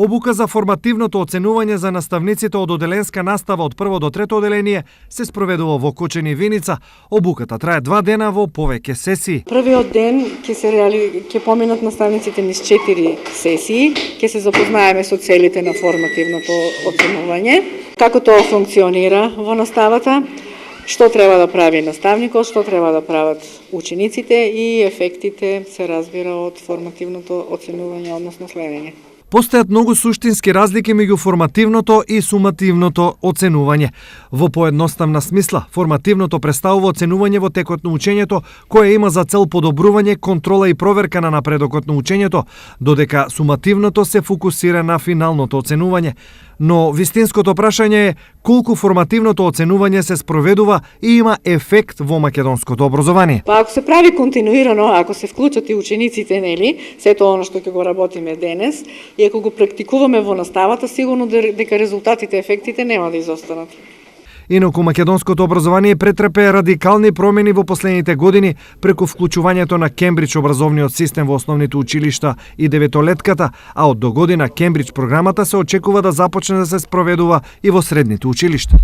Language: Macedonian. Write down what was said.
Обука за формативното оценување за наставниците од оделенска настава од прво до трето оделение се спроведува во Кочани и Виница. Обуката трае 2 дена во повеќе сесии. Првиот ден ќе поминат наставниците низ 4 сесии, ќе се запознаеме со целите на формативното оценување, како тоа функционира во наставата, што треба да прави наставникот, што треба да прават учениците и ефектите се разбира од формативното оценување, односно следење. Постојат многу суштински разлики меѓу формативното и сумативното оценување. Во поедноставна смисла, формативното представува оценување во текот на учењето, кое има за цел подобрување, контрола и проверка на напредокот на учењето, додека сумативното се фокусира на финалното оценување. Но вистинското прашање е колку формативното оценување се спроведува и има ефект во македонското образование. Па ако се прави континуирано, ако се вклучат и учениците, нели, сето оно што ќе го работиме денес, и ако го практикуваме во наставата, сигурно дека резултатите, ефектите нема да изостанат. Инаку македонското образование претрпе радикални промени во последните години преку вклучувањето на Кембридж образовниот систем во основните училишта и деветолетката, а од догодина Кембридж програмата се очекува да започне да се спроведува и во средните училишта.